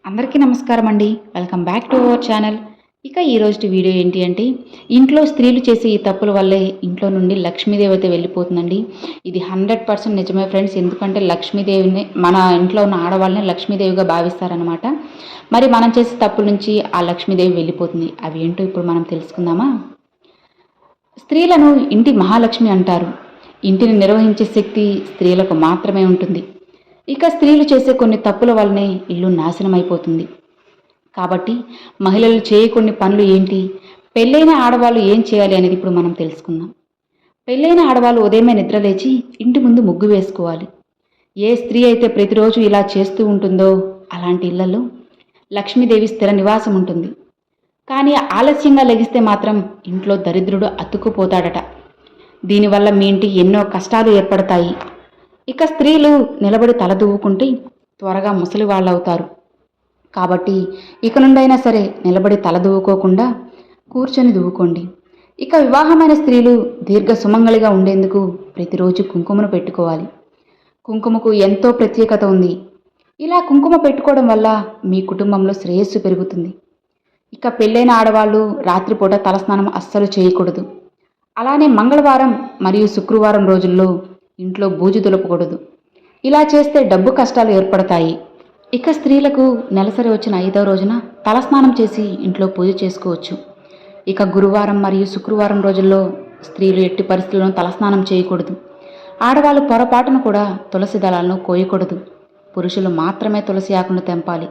అందరికీ నమస్కారం అండి. Welcome back to our channel. ఇక ఈరోజు వీడియో ఏంటి అంటే, ఇంట్లో స్త్రీలు చేసే ఈ తప్పుల వల్లే ఇంట్లో నుండి లక్ష్మీదేవి అయితే వెళ్ళిపోతుందండి. ఇది 100% నిజమే ఫ్రెండ్స్. ఎందుకంటే లక్ష్మీదేవిని మన ఇంట్లో ఉన్న ఆడవాళ్ళని లక్ష్మీదేవిగా భావిస్తారనమాట. మరి మనం చేసే తప్పుల నుంచి ఆ లక్ష్మీదేవి వెళ్ళిపోతుంది. అవి ఏంటో ఇప్పుడు మనం తెలుసుకుందామా? స్త్రీలను ఇంటి మహాలక్ష్మి అంటారు. ఇంటిని నిర్వహించే శక్తి స్త్రీలకు మాత్రమే ఉంటుంది. ఇక స్త్రీలు చేసే కొన్ని తప్పుల వల్లనే ఇల్లు నాశనం అయిపోతుంది. కాబట్టి మహిళలు చేయకొన్ని పనులు ఏంటి, పెళ్ళైన ఆడవాళ్ళు ఏం చేయాలి అనేది ఇప్పుడు మనం తెలుసుకుందాం. పెళ్ళైన ఆడవాళ్ళు ఉదయమే నిద్రలేచి ఇంటి ముందు ముగ్గు వేసుకోవాలి. ఏ స్త్రీ అయితే ప్రతిరోజు ఇలా చేస్తూ ఉంటుందో అలాంటి ఇళ్లలో లక్ష్మీదేవి స్థిర నివాసం ఉంటుంది. కానీ ఆలస్యంగా లెగిస్తే మాత్రం ఇంట్లో దరిద్రుడు అతుక్కుపోతాడట. దీనివల్ల మీ ఇంటికి ఎన్నో కష్టాలు ఏర్పడతాయి. ఇక స్త్రీలు నిలబడి తల దువ్వుకుంటే త్వరగా ముసలి వాళ్ళవుతారు. కాబట్టి ఇక నుండైనా సరే నిలబడి తల దువ్వుకోకుండా కూర్చొని దువ్వుకోండి. ఇక వివాహమైన స్త్రీలు దీర్ఘ సుమంగళిగా ఉండేందుకు ప్రతిరోజు కుంకుమను పెట్టుకోవాలి. కుంకుమకు ఎంతో ప్రత్యేకత ఉంది. ఇలా కుంకుమ పెట్టుకోవడం వల్ల మీ కుటుంబంలో శ్రేయస్సు పెరుగుతుంది. ఇక పెళ్ళైన ఆడవాళ్ళు రాత్రిపూట తలస్నానం అస్సలు చేయకూడదు. అలానే మంగళవారం మరియు శుక్రవారం రోజుల్లో ఇంట్లో బూజు దులపకూడదు. ఇలా చేస్తే డబ్బు కష్టాలు ఏర్పడతాయి. ఇక స్త్రీలకు నెలసరి వచ్చిన 5వ రోజున తలస్నానం చేసి ఇంట్లో పూజ చేసుకోవచ్చు. ఇక గురువారం మరియు శుక్రవారం రోజుల్లో స్త్రీలు ఎట్టి పరిస్థితుల్లోనూ తలస్నానం చేయకూడదు. ఆడవాళ్ళు పొరపాటును కూడా తులసి దళాలను కోయకూడదు. పురుషులు మాత్రమే తులసి ఆకును తెంపాలి.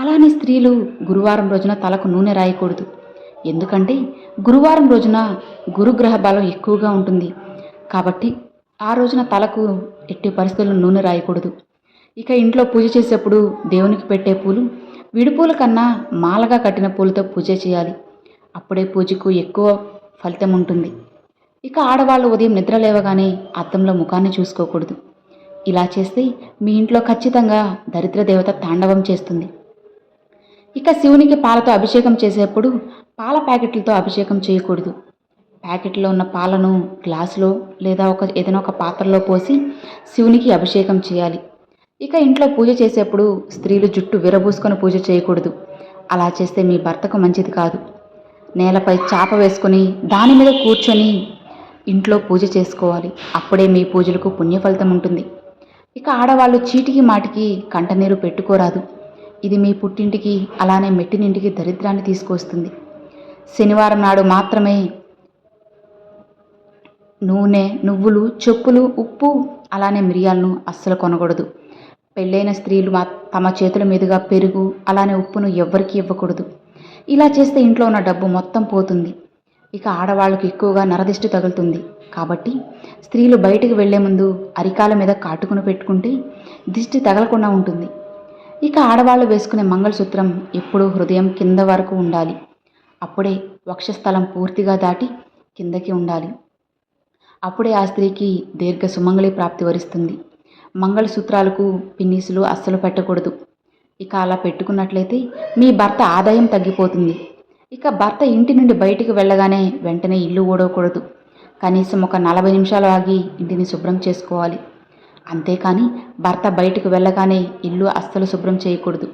అలానే స్త్రీలు గురువారం రోజున తలకు నూనె రాయకూడదు. ఎందుకంటే గురువారం రోజున గురుగ్రహ బలం ఎక్కువగా ఉంటుంది. కాబట్టి ఆ రోజున తలకు ఎట్టి పరిస్థితుల్లో నూనె రాయకూడదు. ఇక ఇంట్లో పూజ చేసేప్పుడు దేవునికి పెట్టే పూలు విడిపూల కన్నా మాలగా కట్టిన పూలతో పూజ చేయాలి. అప్పుడే పూజకు ఎక్కువ ఫలితం ఉంటుంది. ఇక ఆడవాళ్ళు ఉదయం నిద్ర లేవగానే అద్దంలో ముఖాన్ని చూసుకోకూడదు. ఇలా చేస్తే మీ ఇంట్లో ఖచ్చితంగా దరిద్ర దేవత తాండవం చేస్తుంది. ఇక శివునికి పాలతో అభిషేకం చేసేప్పుడు పాల ప్యాకెట్లతో అభిషేకం చేయకూడదు. ప్యాకెట్లో ఉన్న పాలను గ్లాసులో లేదా ఏదైనా ఒక పాత్రలో పోసి శివునికి అభిషేకం చేయాలి. ఇక ఇంట్లో పూజ చేసేప్పుడు స్త్రీలు జుట్టు విరబూసుకొని పూజ చేయకూడదు. అలా చేస్తే మీ భర్తకు మంచిది కాదు. నేలపై చాప వేసుకొని దాని మీద కూర్చొని ఇంట్లో పూజ చేసుకోవాలి. అప్పుడే మీ పూజలకు పుణ్యఫలితం ఉంటుంది. ఇక ఆడవాళ్ళు చీటికి మాటికి కంటనీరు పెట్టుకోరాదు. ఇది మీ పుట్టింటికి అలానే మెట్టినింటికి దరిద్రాన్ని తీసుకొస్తుంది. శనివారం నాడు మాత్రమే నూనె, నువ్వులు, చెప్పులు, ఉప్పు అలానే మిరియాలను అస్సలు కొనకూడదు. పెళ్ళైన స్త్రీలు తమ చేతుల మీదుగా పెరుగు అలానే ఉప్పును ఎవ్వరికీ ఇవ్వకూడదు. ఇలా చేస్తే ఇంట్లో ఉన్న డబ్బు మొత్తం పోతుంది. ఇక ఆడవాళ్ళకు ఎక్కువగా నరదిష్టి తగులుతుంది. కాబట్టి స్త్రీలు బయటికి వెళ్లే ముందు అరికాల మీద కాటుకుని పెట్టుకుంటే దిష్టి తగలకుండా ఉంటుంది. ఇక ఆడవాళ్ళు వేసుకునే మంగళసూత్రం ఎప్పుడూ హృదయం కింద వరకు ఉండాలి. అప్పుడే వక్షస్థలం పూర్తిగా దాటి కిందకి ఉండాలి. అప్పుడే ఆ స్త్రీకి దీర్ఘ సుమంగళి ప్రాప్తి వరిస్తుంది. మంగళసూత్రాలకు పిన్నీసులు అస్సలు పెట్టకూడదు. ఇక అలా పెట్టుకున్నట్లయితే మీ భర్త ఆదాయం తగ్గిపోతుంది. ఇక భర్త ఇంటి నుండి బయటికి వెళ్ళగానే వెంటనే ఇల్లు ఊడవకూడదు. కనీసం ఒక 40 నిమిషాలు ఆగి ఇంటిని శుభ్రం చేసుకోవాలి. అంతేకాని భర్త బయటికి వెళ్ళగానే ఇల్లు అస్సలు శుభ్రం చేయకూడదు.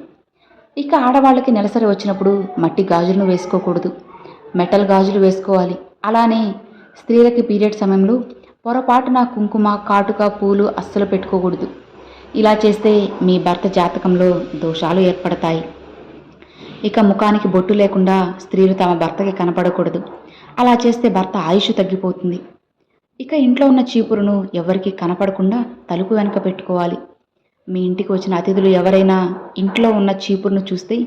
ఇక ఆడవాళ్ళకి నెలసరి వచ్చినప్పుడు మట్టి గాజులను వేసుకోకూడదు. మెటల్ గాజులు వేసుకోవాలి. అలానే స్త్రీలకి పీరియడ్ సమయంలో పొరపాటున కుంకుమ, కాటుక, పూలు అస్సలు పెట్టుకోకూడదు. ఇలా చేస్తే మీ భర్త జాతకంలో దోషాలు ఏర్పడతాయి. ఇక ముఖానికి బొట్టు లేకుండా స్త్రీలు తమ భర్తకి కనపడకూడదు. అలా చేస్తే భర్త ఆయుష్ తగ్గిపోతుంది. ఇక ఇంట్లో ఉన్న చీపురును ఎవరికి కనపడకుండా తలుపు వెనక పెట్టుకోవాలి. మీ ఇంటికి వచ్చిన అతిథులు ఎవరైనా ఇంట్లో ఉన్న చీపురును చూస్తే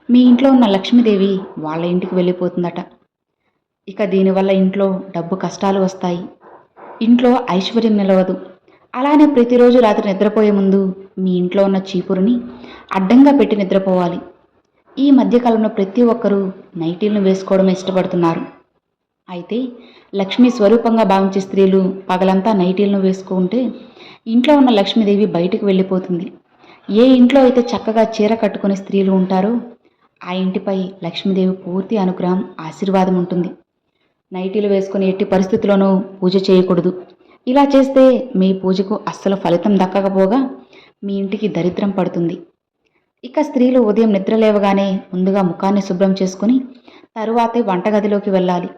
మీ ఇంట్లో ఉన్న లక్ష్మీదేవి వాళ్ళ ఇంటికి వెళ్ళిపోతుందట. ఇక దీనివల్ల ఇంట్లో డబ్బు కష్టాలు వస్తాయి. ఇంట్లో ఐశ్వర్యం నిలవదు. అలానే ప్రతిరోజు రాత్రి నిద్రపోయే ముందు మీ ఇంట్లో ఉన్న చీపురుని అడ్డంగా పెట్టి నిద్రపోవాలి. ఈ మధ్యకాలంలో ప్రతి ఒక్కరూ నైటీలను వేసుకోవడం ఇష్టపడుతున్నారు. అయితే లక్ష్మీ స్వరూపంగా భావించే స్త్రీలు పగలంతా నైటీలను వేసుకుంటే ఇంట్లో ఉన్న లక్ష్మీదేవి బయటికి వెళ్ళిపోతుంది. ఏ ఇంట్లో అయితే చక్కగా చీర కట్టుకునే స్త్రీలు ఉంటారో ఆ ఇంటిపై లక్ష్మీదేవి పూర్తి అనుగ్రహం, ఆశీర్వాదం ఉంటుంది. నైటీలు వేసుకుని ఎట్టి పరిస్థితుల్లోనూ పూజ చేయకూడదు. ఇలా చేస్తే మీ పూజకు అస్సలు ఫలితం దక్కకపోగా మీ ఇంటికి దరిద్రం పడుతుంది. ఇక స్త్రీలు ఉదయం నిద్ర లేవగానే ముందుగా ముఖాన్ని శుభ్రం చేసుకుని తరువాతే వంటగదిలోకి వెళ్ళాలి.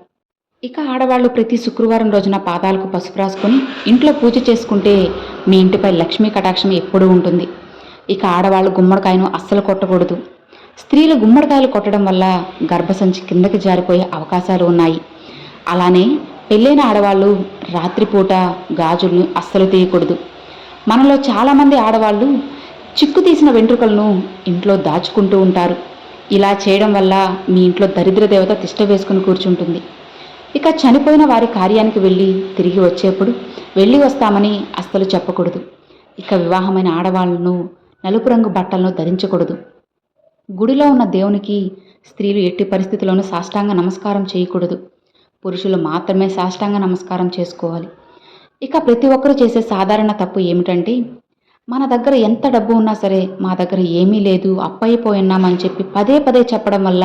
ఇక ఆడవాళ్ళు ప్రతి శుక్రవారం రోజున పాదాలకు పసుపు రాసుకొని ఇంట్లో పూజ చేసుకుంటే మీ ఇంటిపై లక్ష్మీ కటాక్షం ఎప్పుడూ ఉంటుంది. ఇక ఆడవాళ్ళు గుమ్మడికాయను అస్సలు కొట్టకూడదు. స్త్రీలు గుమ్మడికాయలు కొట్టడం వల్ల గర్భసంచి కిందకి జారిపోయే అవకాశాలు ఉన్నాయి. అలానే పెళ్ళైన ఆడవాళ్ళు రాత్రిపూట గాజులను అస్సలు తీయకూడదు. మనలో చాలామంది ఆడవాళ్ళు చిక్కు తీసిన వెంట్రుకలను ఇంట్లో దాచుకుంటూ ఉంటారు. ఇలా చేయడం వల్ల మీ ఇంట్లో దరిద్ర దేవత తిష్ట వేసుకుని కూర్చుంటుంది. ఇక చనిపోయిన వారి కార్యానికి వెళ్ళి తిరిగి వచ్చేప్పుడు వెళ్ళి వస్తామని అస్సలు చెప్పకూడదు. ఇక వివాహమైన ఆడవాళ్లను నలుపు రంగు బట్టలను ధరించకూడదు. గుడిలో ఉన్న దేవునికి స్త్రీలు ఎట్టి పరిస్థితుల్లోనూ సాష్టాంగ నమస్కారం చేయకూడదు. పురుషులు మాత్రమే సాష్టాంగ నమస్కారం చేసుకోవాలి. ఇక ప్రతి ఒక్కరూ చేసే సాధారణ తప్పు ఏమిటంటే, మన దగ్గర ఎంత డబ్బు ఉన్నా సరే మా దగ్గర ఏమీ లేదు, అప్పయిపోయినామని చెప్పి పదే పదే చెప్పడం వల్ల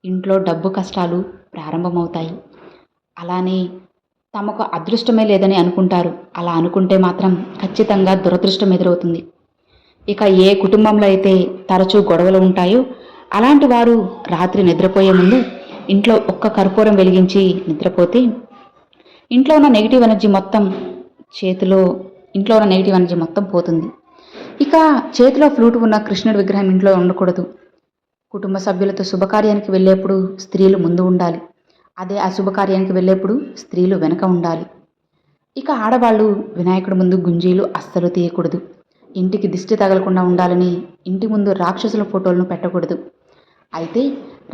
ఇంట్లో డబ్బు కష్టాలు ప్రారంభమవుతాయి. అలానే తమకు అదృష్టమే లేదని అనుకుంటారు. అలా అనుకుంటే మాత్రం ఖచ్చితంగా దురదృష్టం ఎదురవుతుంది. ఇక ఏ కుటుంబంలో అయితే తరచూ గొడవలు ఉంటాయో అలాంటి వారు రాత్రి నిద్రపోయే ముందు ఇంట్లో ఒక్క కర్పూరం వెలిగించి నిద్రపోతే ఇంట్లో ఉన్న నెగిటివ్ ఎనర్జీ మొత్తం పోతుంది. ఇక చేతిలో ఫ్లూట్ ఉన్న కృష్ణుడి విగ్రహం ఇంట్లో ఉండకూడదు. కుటుంబ సభ్యులతో శుభకార్యానికి వెళ్ళేప్పుడు స్త్రీలు ముందు ఉండాలి. అదే అశుభకార్యానికి వెళ్ళేప్పుడు స్త్రీలు వెనక ఉండాలి. ఇక ఆడవాళ్ళు వినాయకుడి ముందు గుంజీలు అస్సలు తీయకూడదు. ఇంటికి దిష్టి తగలకుండా ఉండాలని ఇంటి ముందు రాక్షసుల ఫోటోలను పెట్టకూడదు. అయితే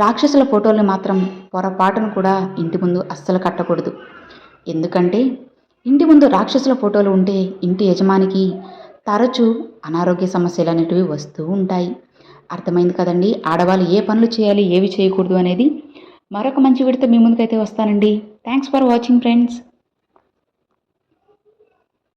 రాక్షసుల ఫోటోల్ని మాత్రం పొరపాటును కూడా ఇంటి ముందు అస్సలు కట్టకూడదు. ఎందుకంటే ఇంటి ముందు రాక్షసుల ఫోటోలు ఉంటే ఇంటి యజమానికి తరచూ అనారోగ్య సమస్యలు అనేటివి వస్తూ ఉంటాయి. అర్థమైంది కదండి, ఆడవాళ్ళు ఏ పనులు చేయాలి, ఏవి చేయకూడదు అనేది. మరొక మంచి వీడియోతో మీ ముందుకైతే వస్తానండి. Thanks for watching friends.